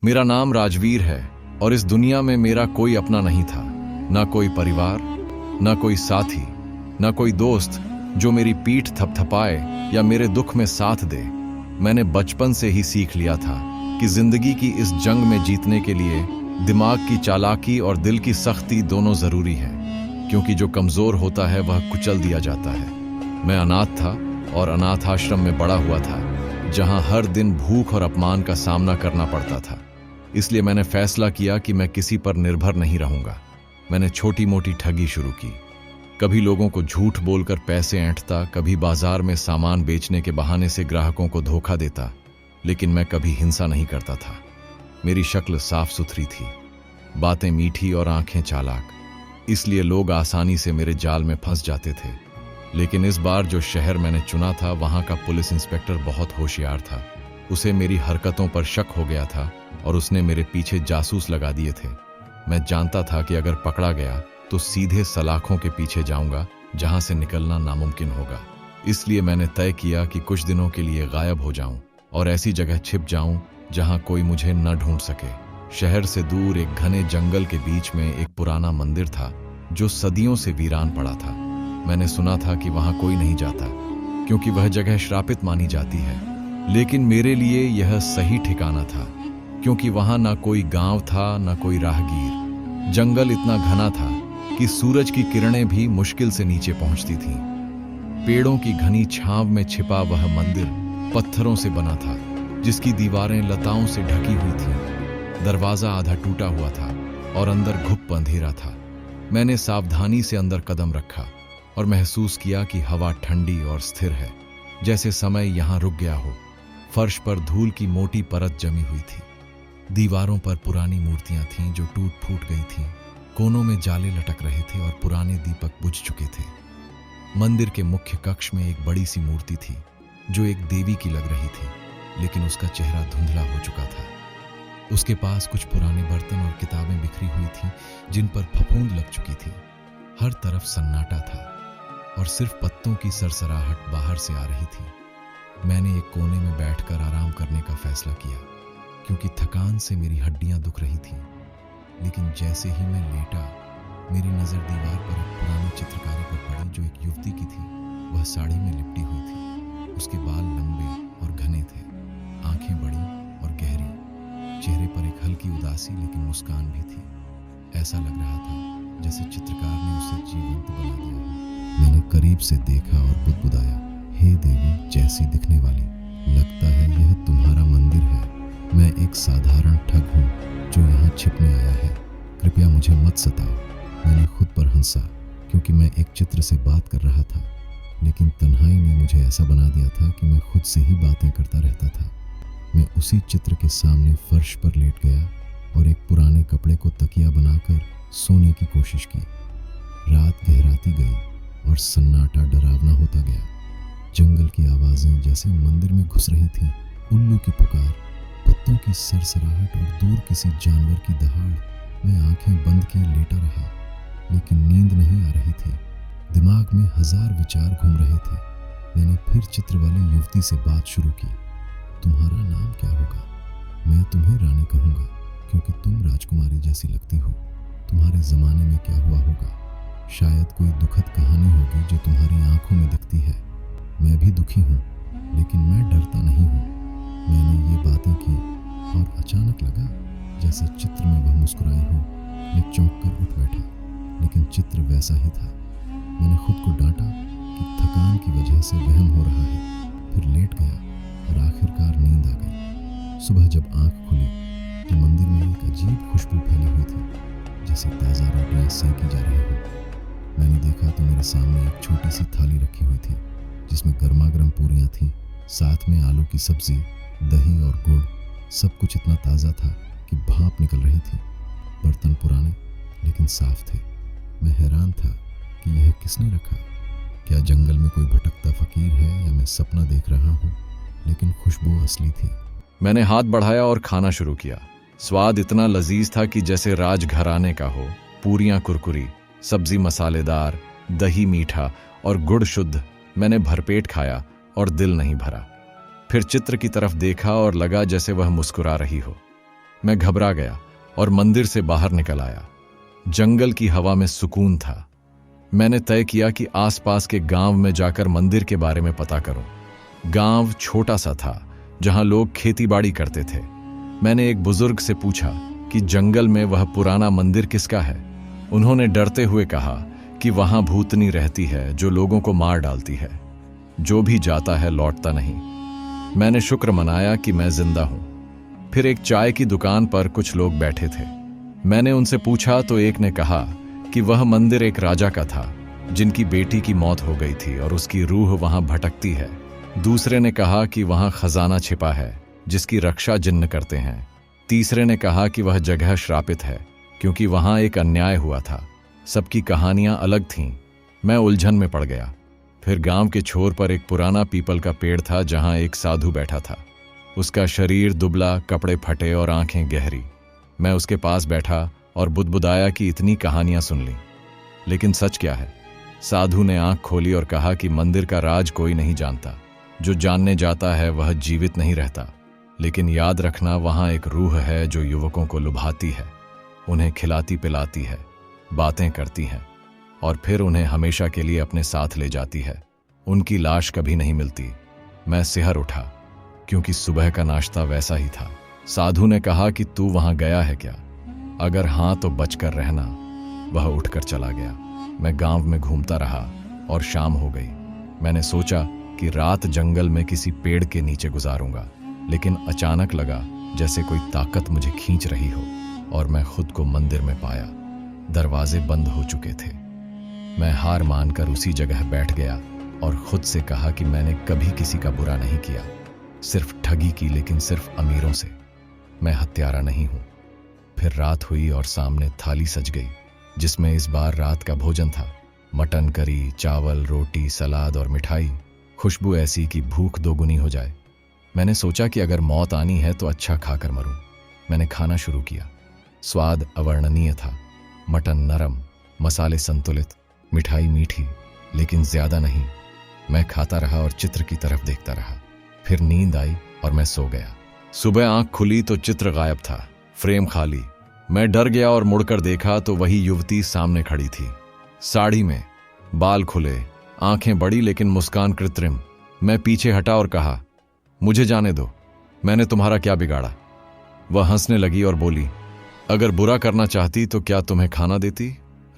मेरा नाम राजवीर है और इस दुनिया में मेरा कोई अपना नहीं था। ना कोई परिवार, ना कोई साथी, ना कोई दोस्त जो मेरी पीठ थपथपाए या मेरे दुख में साथ दे। मैंने बचपन से ही सीख लिया था कि जिंदगी की इस जंग में जीतने के लिए दिमाग की चालाकी और दिल की सख्ती दोनों जरूरी है, क्योंकि जो कमजोर होता है वह कुचल दिया जाता है। मैं अनाथ था और अनाथ आश्रम में बड़ा हुआ था, जहां हर दिन भूख और अपमान का सामना करना पड़ता था। इसलिए मैंने फैसला किया कि मैं किसी पर निर्भर नहीं रहूंगा। मैंने छोटी मोटी ठगी शुरू की। कभी लोगों को झूठ बोलकर पैसे ऐंठता, कभी बाजार में सामान बेचने के बहाने से ग्राहकों को धोखा देता, लेकिन मैं कभी हिंसा नहीं करता था। मेरी शक्ल साफ सुथरी थी, बातें मीठी और आंखें चालाक, इसलिए लोग आसानी से मेरे जाल में फंस जाते थे। लेकिन इस बार जो शहर मैंने चुना था, वहां का पुलिस इंस्पेक्टर बहुत होशियार था। उसे मेरी हरकतों पर शक हो गया था और उसने मेरे पीछे जासूस लगा दिए थे। मैं जानता था कि अगर पकड़ा गया तो सीधे सलाखों के पीछे जाऊंगा, जहां से निकलना नामुमकिन होगा। इसलिए मैंने तय किया कि कुछ दिनों के लिए गायब हो जाऊं और ऐसी जगह छिप जाऊं जहां कोई मुझे न ढूंढ सके। शहर से दूर एक घने जंगल के बीच में एक पुराना मंदिर था जो सदियों से वीरान पड़ा था। मैंने सुना था कि वहां कोई नहीं जाता क्योंकि वह जगह श्रापित मानी जाती है, लेकिन मेरे लिए यह सही ठिकाना था, क्योंकि वहां ना कोई गांव था, ना कोई राहगीर। जंगल इतना घना था कि सूरज की किरणें भी मुश्किल से नीचे पहुंचती थीं। पेड़ों की घनी छांव में छिपा वह मंदिर पत्थरों से बना था, जिसकी दीवारें लताओं से ढकी हुई थीं। दरवाजा आधा टूटा हुआ था और अंदर घुप अंधेरा था। मैंने सावधानी से अंदर कदम रखा और महसूस किया कि हवा ठंडी और स्थिर है, जैसे समय यहां रुक गया हो। फर्श पर धूल की मोटी परत जमी हुई थी। दीवारों पर पुरानी मूर्तियां थीं जो टूट फूट गई थीं। कोनों में जाले लटक रहे थे और पुराने दीपक बुझ चुके थे। मंदिर के मुख्य कक्ष में एक बड़ी सी मूर्ति थी जो एक देवी की लग रही थी, लेकिन उसका चेहरा धुंधला हो चुका था। उसके पास कुछ पुराने बर्तन और किताबें बिखरी हुई थीं, जिन पर फफूंद लग चुकी थी। हर तरफ सन्नाटा था और सिर्फ पत्तों की सरसराहट बाहर से आ रही थी। मैंने एक कोने में बैठकर आराम करने का फैसला किया, क्योंकि थकान से मेरी हड्डियां दुख रही थीं। लेकिन जैसे ही मैं लेटा, मेरी नजर दीवार पर एक पुरानी चित्रकारी पर पड़ी जो एक युवती की थी। वह साड़ी में लिपटी हुई थी। उसके बाल लंबे और घने थे, आंखें बड़ी और गहरी, चेहरे पर एक हल्की उदासी लेकिन मुस्कान भी थी। ऐसा लग रहा था जैसे चित्रकार ने उसे जीवंत बना दिया हो। मैंने करीब से देखा और बुदबुदाया, हे देवी जैसी दिखने वाली, लगता है यह तुम्हारा मंदिर है। मैं एक साधारण ठग हूँ जो यहाँ छिपने आया है। कृपया मुझे मत सताओ। मैंने खुद पर हंसा, क्योंकि मैं एक चित्र से बात कर रहा था, लेकिन तन्हाई ने मुझे ऐसा बना दिया था कि मैं खुद से ही बातें करता रहता था। मैं उसी चित्र के सामने फर्श पर लेट गया और एक पुराने कपड़े को तकिया बनाकर सोने की कोशिश की। रात गहराती गई और सन्नाटा डरावना होता गया। जंगल की आवाजें जैसे मंदिर में घुस रही थीं। उल्लू की पुकार, पत्तों की सरसराहट और दूर किसी जानवर की दहाड़। मैं आंखें बंद किए लेटा रहा, लेकिन नींद नहीं आ रही थी। दिमाग में हजार विचार घूम रहे थे। मैंने फिर चित्र वाली युवती से बात शुरू की। तुम्हारा नाम क्या होगा? मैं तुम्हें रानी कहूंगा, क्योंकि तुम राजकुमारी जैसी लगती हो। तुम्हारे जमाने में क्या हुआ होगा? शायद कोई दुखद कहानी होगी जो तुम्हारी आंखों में दिखती है। मैं भी दुखी हूँ, लेकिन मैं डरता नहीं हूँ। मैंने ये बातें की और अचानक लगा जैसे चित्र में वह मुस्कुराई हो। मैं चौंक कर उठ बैठा, लेकिन चित्र वैसा ही था। मैंने खुद को डांटा कि थकान की वजह से वहम हो रहा है। फिर लेट गया और आखिरकार नींद आ गई। सुबह जब आंख खुली तो मंदिर में एक अजीब खुशबू फैली हुई थी, जैसे ताज़ा रोटियां सेंकी जा रही हो। मैंने देखा तो मेरे सामने एक छोटी सी थाली रखी हुई थी, जिसमें गर्मा गर्म पूरियां थीं, साथ में आलू की सब्जी, दही और गुड़। सब कुछ इतना ताज़ा था कि भाप निकल रही थी। बर्तन पुराने लेकिन साफ थे। मैं हैरान था कि यह किसने रखा। क्या जंगल में कोई भटकता फकीर है या मैं सपना देख रहा हूँ? लेकिन खुशबू असली थी। मैंने हाथ बढ़ाया और खाना शुरू किया। स्वाद इतना लजीज था कि जैसे राजघराने का हो। पूरियां कुरकुरी, सब्जी मसालेदार, दही मीठा और गुड़ शुद्ध। मैंने भरपेट खाया और दिल नहीं भरा। फिर चित्र की तरफ देखा और लगा जैसे वह मुस्कुरा रही हो। मैं घबरा गया और मंदिर से बाहर निकल आया। जंगल की हवा में सुकून था। मैंने तय किया कि आसपास के गांव में जाकर मंदिर के बारे में पता करूं। गांव छोटा सा था जहां लोग खेतीबाड़ी करते थे। मैंने एक बुजुर्ग से पूछा कि जंगल में वह पुराना मंदिर किसका है। उन्होंने डरते हुए कहा कि वहां भूतनी रहती है जो लोगों को मार डालती है। जो भी जाता है लौटता नहीं। मैंने शुक्र मनाया कि मैं जिंदा हूं। फिर एक चाय की दुकान पर कुछ लोग बैठे थे। मैंने उनसे पूछा तो एक ने कहा कि वह मंदिर एक राजा का था जिनकी बेटी की मौत हो गई थी और उसकी रूह वहां भटकती है। दूसरे ने कहा कि वहां खजाना छिपा है जिसकी रक्षा जिन्न करते हैं। तीसरे ने कहा कि वह जगह श्रापित है क्योंकि वहां एक अन्याय हुआ था। सबकी कहानियां अलग थीं। मैं उलझन में पड़ गया। फिर गांव के छोर पर एक पुराना पीपल का पेड़ था जहां एक साधु बैठा था। उसका शरीर दुबला, कपड़े फटे और आंखें गहरी। मैं उसके पास बैठा और बुदबुदाया कि इतनी कहानियां सुन ली, लेकिन सच क्या है। साधु ने आंख खोली और कहा कि मंदिर का राज कोई नहीं जानता। जो जानने जाता है वह जीवित नहीं रहता, लेकिन याद रखना वहां एक रूह है जो युवकों को लुभाती है, उन्हें खिलाती पिलाती है, बातें करती है और फिर उन्हें हमेशा के लिए अपने साथ ले जाती है। उनकी लाश कभी नहीं मिलती। मैं सिहर उठा क्योंकि सुबह का नाश्ता वैसा ही था। साधु ने कहा कि तू वहां गया है क्या? अगर हां तो बचकर रहना। वह उठकर चला गया। मैं गांव में घूमता रहा और शाम हो गई। मैंने सोचा कि रात जंगल में किसी पेड़ के नीचे गुजारूंगा, लेकिन अचानक लगा जैसे कोई ताकत मुझे खींच रही हो और मैं खुद को मंदिर में पाया। दरवाजे बंद हो चुके थे। मैं हार मानकर उसी जगह बैठ गया और खुद से कहा कि मैंने कभी किसी का बुरा नहीं किया, सिर्फ ठगी की, लेकिन सिर्फ अमीरों से। मैं हत्यारा नहीं हूं। फिर रात हुई और सामने थाली सज गई जिसमें इस बार रात का भोजन था। मटन करी, चावल, रोटी, सलाद और मिठाई। खुशबू ऐसी कि भूख दोगुनी हो जाए। मैंने सोचा कि अगर मौत आनी है तो अच्छा खाकर मरूं। मैंने खाना शुरू किया। स्वाद अवर्णनीय था। मटन नरम, मसाले संतुलित, मिठाई मीठी, लेकिन ज्यादा नहीं। मैं खाता रहा और चित्र की तरफ देखता रहा। फिर नींद आई और मैं सो गया। सुबह आंख खुली तो चित्र गायब था, फ्रेम खाली। मैं डर गया और मुड़कर देखा तो वही युवती सामने खड़ी थी, साड़ी में, बाल खुले, आंखें बड़ी लेकिन मुस्कान कृत्रिम। मैं पीछे हटा और कहा, मुझे जाने दो, मैंने तुम्हारा क्या बिगाड़ा? वह हंसने लगी और बोली, अगर बुरा करना चाहती तो क्या तुम्हें खाना देती,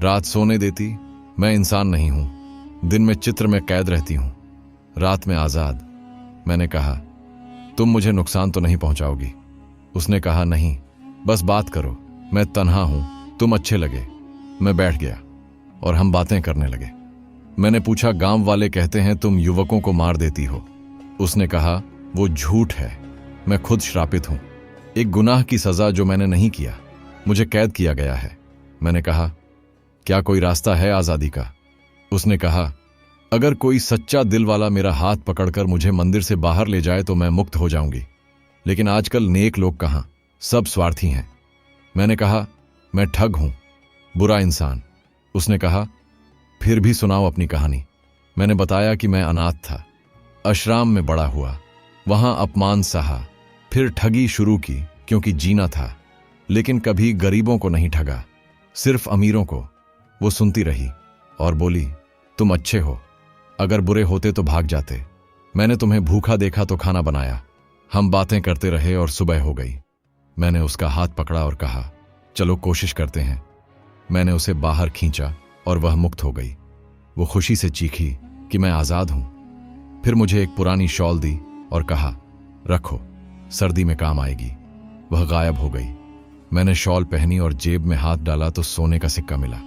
रात सोने देती? मैं इंसान नहीं हूं। दिन में चित्र में कैद रहती हूं, रात में आजाद। मैंने कहा, तुम मुझे नुकसान तो नहीं पहुंचाओगी? उसने कहा, नहीं, बस बात करो। मैं तन्हा हूं, तुम अच्छे लगे। मैं बैठ गया और हम बातें करने लगे। मैंने पूछा, गांव वाले कहते हैं तुम युवकों को मार देती हो। उसने कहा, वो झूठ है। मैं खुद श्रापित हूं, एक गुनाह की सजा जो मैंने नहीं किया। मुझे कैद किया गया है। मैंने कहा, क्या कोई रास्ता है आजादी का? उसने कहा, अगर कोई सच्चा दिल वाला मेरा हाथ पकड़कर मुझे मंदिर से बाहर ले जाए तो मैं मुक्त हो जाऊंगी, लेकिन आजकल नेक लोग कहां, सब स्वार्थी हैं। मैंने कहा, मैं ठग हूं, बुरा इंसान। उसने कहा, फिर भी सुनाओ अपनी कहानी। मैंने बताया कि मैं अनाथ था, आश्रम में बड़ा हुआ, वहां अपमान सहा, फिर ठगी शुरू की क्योंकि जीना था, लेकिन कभी गरीबों को नहीं ठगा, सिर्फ अमीरों को। वो सुनती रही और बोली, तुम अच्छे हो, अगर बुरे होते तो भाग जाते। मैंने तुम्हें भूखा देखा तो खाना बनाया। हम बातें करते रहे और सुबह हो गई। मैंने उसका हाथ पकड़ा और कहा, चलो कोशिश करते हैं। मैंने उसे बाहर खींचा और वह मुक्त हो गई। वो खुशी से चीखी कि मैं आजाद हूं। फिर मुझे एक पुरानी शॉल दी और कहा, रखो, सर्दी में काम आएगी। वह गायब हो गई। मैंने शॉल पहनी और जेब में हाथ डाला तो सोने का सिक्का मिला।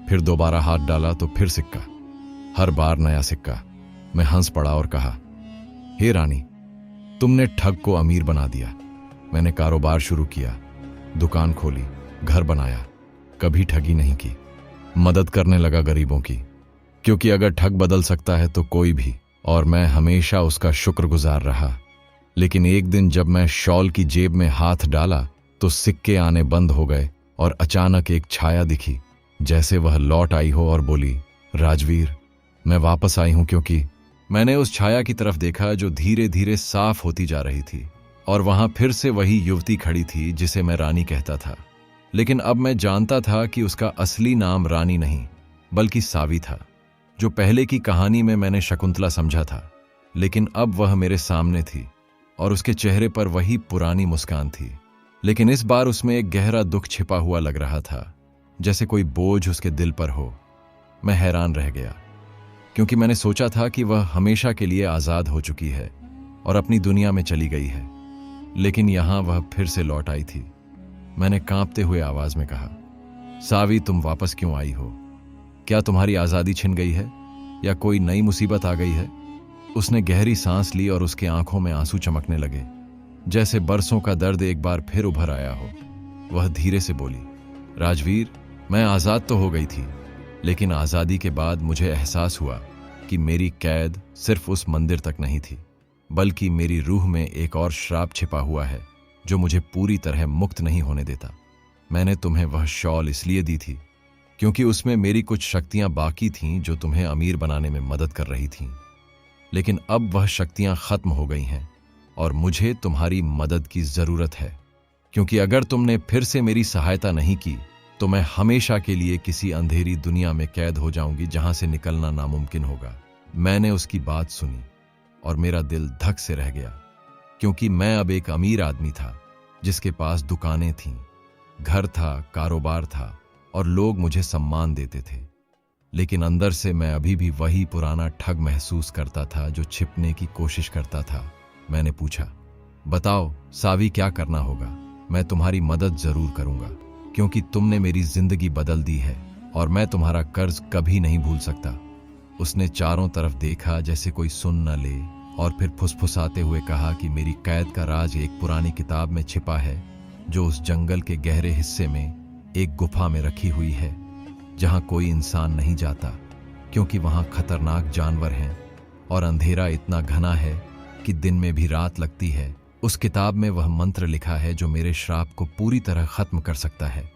फिर दोबारा हाथ डाला तो फिर सिक्का, हर बार नया सिक्का। मैं हंस पड़ा और कहा, हे रानी, तुमने ठग को अमीर बना दिया। मैंने कारोबार शुरू किया, दुकान खोली, घर बनाया, कभी ठगी नहीं की। मदद करने लगा गरीबों की, क्योंकि अगर ठग बदल सकता है तो कोई भी, और मैं हमेशा उसका शुक्रगुजार रहा। लेकिन एक दिन जब मैं शॉल की जेब में हाथ डाला तो सिक्के आने बंद हो गए और अचानक एक छाया दिखी, जैसे वह लौट आई हो और बोली, राजवीर, मैं वापस आई हूं। क्योंकि मैंने उस छाया की तरफ देखा जो धीरे धीरे साफ होती जा रही थी। और वहां फिर से वही युवती खड़ी थी जिसे मैं रानी कहता था। लेकिन अब मैं जानता था कि उसका असली नाम रानी नहीं बल्कि सावी था, जो पहले की कहानी में मैंने शकुंतला समझा था। लेकिन अब वह मेरे सामने थी और उसके चेहरे पर वही पुरानी मुस्कान थी, लेकिन इस बार उसमें एक गहरा दुख छिपा हुआ लग रहा था, जैसे कोई बोझ उसके दिल पर हो। मैं हैरान रह गया, क्योंकि मैंने सोचा था कि वह हमेशा के लिए आजाद हो चुकी है और अपनी दुनिया में चली गई है, लेकिन यहां वह फिर से लौट आई थी। मैंने कांपते हुए आवाज में कहा, सावी, तुम वापस क्यों आई हो? क्या तुम्हारी आजादी छिन गई है या कोई नई मुसीबत आ गई है? उसने गहरी सांस ली और उसकी आंखों में आंसू चमकने लगे, जैसे बरसों का दर्द एक बार फिर उभर आया हो। वह धीरे से बोली, राजवीर, मैं आजाद तो हो गई थी, लेकिन आजादी के बाद मुझे एहसास हुआ कि मेरी कैद सिर्फ उस मंदिर तक नहीं थी, बल्कि मेरी रूह में एक और श्राप छिपा हुआ है जो मुझे पूरी तरह मुक्त नहीं होने देता। मैंने तुम्हें वह शॉल इसलिए दी थी क्योंकि उसमें मेरी कुछ शक्तियां बाकी थीं जो तुम्हें अमीर बनाने में मदद कर रही थीं, लेकिन अब वह शक्तियां खत्म हो गई हैं और मुझे तुम्हारी मदद की जरूरत है, क्योंकि अगर तुमने फिर से मेरी सहायता नहीं की तो मैं हमेशा के लिए किसी अंधेरी दुनिया में कैद हो जाऊंगी जहां से निकलना नामुमकिन होगा। मैंने उसकी बात सुनी और मेरा दिल धक से रह गया, क्योंकि मैं अब एक अमीर आदमी था जिसके पास दुकानें थीं, घर था, कारोबार था और लोग मुझे सम्मान देते थे। लेकिन अंदर से मैं अभी भी वही पुराना ठग महसूस करता था जो छिपने की कोशिश करता था। मैंने पूछा, बताओ सावी, क्या करना होगा? मैं तुम्हारी मदद जरूर करूंगा, क्योंकि तुमने मेरी जिंदगी बदल दी है और मैं तुम्हारा कर्ज कभी नहीं भूल सकता। उसने चारों तरफ देखा जैसे कोई सुन न ले और फिर फुसफुसाते हुए कहा कि मेरी कैद का राज एक पुरानी किताब में छिपा है, जो उस जंगल के गहरे हिस्से में एक गुफा में रखी हुई है, जहां कोई इंसान नहीं जाता, क्योंकि वहां खतरनाक जानवर हैं और अंधेरा इतना घना है कि दिन में भी रात लगती है। उस किताब में वह मंत्र लिखा है जो मेरे श्राप को पूरी तरह खत्म कर सकता है,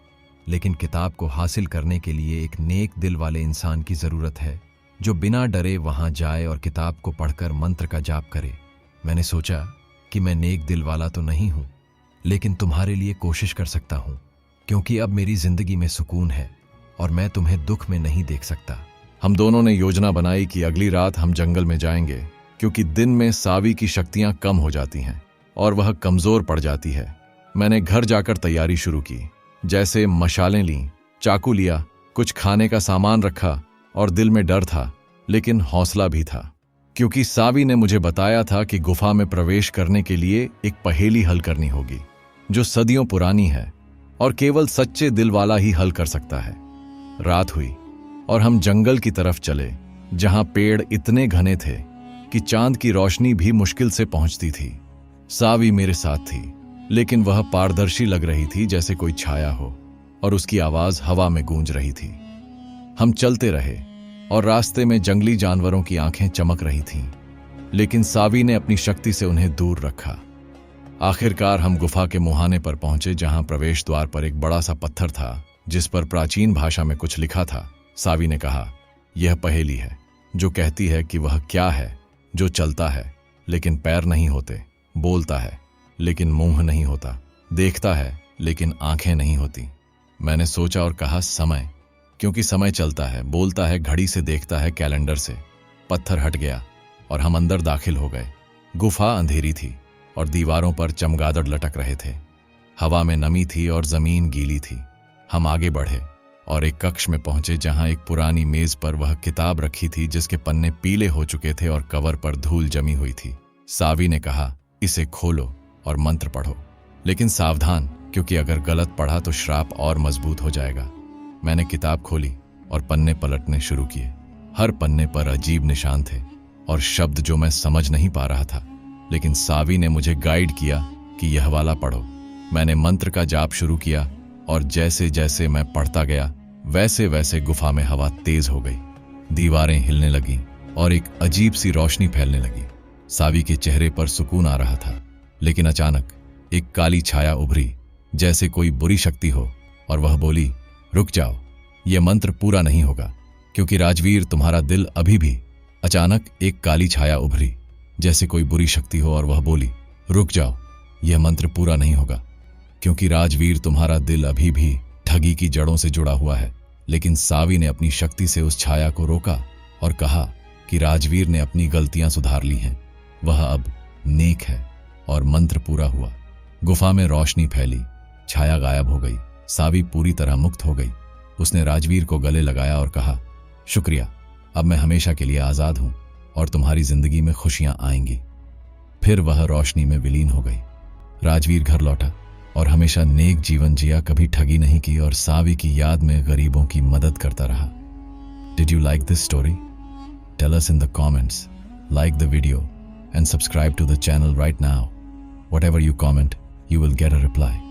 लेकिन किताब को हासिल करने के लिए एक नेक दिल वाले इंसान की जरूरत है, जो बिना डरे वहां जाए और किताब को पढ़कर मंत्र का जाप करे। मैंने सोचा कि मैं नेक दिल वाला तो नहीं हूं, लेकिन तुम्हारे लिए कोशिश कर सकता हूं, क्योंकि अब मेरी जिंदगी में सुकून है और मैं तुम्हें दुख में नहीं देख सकता। हम दोनों ने योजना बनाई कि अगली रात हम जंगल में जाएंगे, क्योंकि दिन में सावी की शक्तियां कम हो जाती हैं और वह कमजोर पड़ जाती है। मैंने घर जाकर तैयारी शुरू की, जैसे मशालें लीं, चाकू लिया, कुछ खाने का सामान रखा और दिल में डर था लेकिन हौसला भी था, क्योंकि सावी ने मुझे बताया था कि गुफा में प्रवेश करने के लिए एक पहेली हल करनी होगी जो सदियों पुरानी है और केवल सच्चे दिल वाला ही हल कर सकता है। रात हुई और हम जंगल की तरफ चले, जहां पेड़ इतने घने थे कि चांद की रोशनी भी मुश्किल से पहुंचती थी। सावी मेरे साथ थी, लेकिन वह पारदर्शी लग रही थी, जैसे कोई छाया हो, और उसकी आवाज हवा में गूंज रही थी। हम चलते रहे और रास्ते में जंगली जानवरों की आंखें चमक रही थीं, लेकिन सावी ने अपनी शक्ति से उन्हें दूर रखा। आखिरकार हम गुफा के मुहाने पर पहुंचे, जहां प्रवेश द्वार पर एक बड़ा सा पत्थर था जिस पर प्राचीन भाषा में कुछ लिखा था। सावी ने कहा, यह पहेली है जो कहती है कि वह क्या है जो चलता है लेकिन पैर नहीं होते, बोलता है लेकिन मुंह नहीं होता, देखता है लेकिन आंखें नहीं होती। मैंने सोचा और कहा, समय, क्योंकि समय चलता है, बोलता है, घड़ी से देखता है, कैलेंडर से। पत्थर हट गया और हम अंदर दाखिल हो गए। गुफा अंधेरी थी और दीवारों पर चमगादड़ लटक रहे थे। हवा में नमी थी और जमीन गीली थी। हम आगे बढ़े और एक कक्ष में पहुंचे, जहां एक पुरानी मेज पर वह किताब रखी थी जिसके पन्ने पीले हो चुके थे और कवर पर धूल जमी हुई थी। सावी ने कहा, इसे खोलो और मंत्र पढ़ो, लेकिन सावधान, क्योंकि अगर गलत पढ़ा तो श्राप और मजबूत हो जाएगा। मैंने किताब खोली और पन्ने पलटने शुरू किए। हर पन्ने पर अजीब निशान थे और शब्द जो मैं समझ नहीं पा रहा था, लेकिन सावी ने मुझे गाइड किया कि यह वाला पढ़ो। मैंने मंत्र का जाप शुरू किया और जैसे जैसे मैं पढ़ता गया वैसे वैसे गुफा में हवा तेज हो गई, दीवारें हिलने लगीं और एक अजीब सी रोशनी फैलने लगी। सावी के चेहरे पर सुकून आ रहा था, लेकिन अचानक एक काली छाया उभरी, जैसे कोई बुरी शक्ति हो, और वह बोली, रुक जाओ, यह मंत्र पूरा नहीं होगा, क्योंकि राजवीर तुम्हारा दिल अभी भी। अचानक एक काली छाया उभरी, जैसे कोई बुरी शक्ति हो, और वह बोली, रुक जाओ, यह मंत्र पूरा नहीं होगा, क्योंकि राजवीर तुम्हारा दिल अभी भी ठगी की जड़ों से जुड़ा हुआ है। लेकिन सावी ने अपनी शक्ति से उस छाया को रोका और कहा कि राजवीर ने अपनी गलतियां सुधार ली हैं, वह अब नेक है, और मंत्र पूरा हुआ। गुफा में रोशनी फैली, छाया गायब हो गई, सावी पूरी तरह मुक्त हो गई। उसने राजवीर को गले लगाया और कहा, शुक्रिया, अब मैं हमेशा के लिए आजाद हूं और तुम्हारी जिंदगी में खुशियां आएंगी। फिर वह रोशनी में विलीन हो गई। राजवीर घर लौटा और हमेशा नेक जीवन जिया, कभी ठगी नहीं की और सावी की याद में गरीबों की मदद करता रहा। Did you like this story? Tell us in the comments. Like the video and subscribe to the channel right now. Whatever you comment, you will get a reply.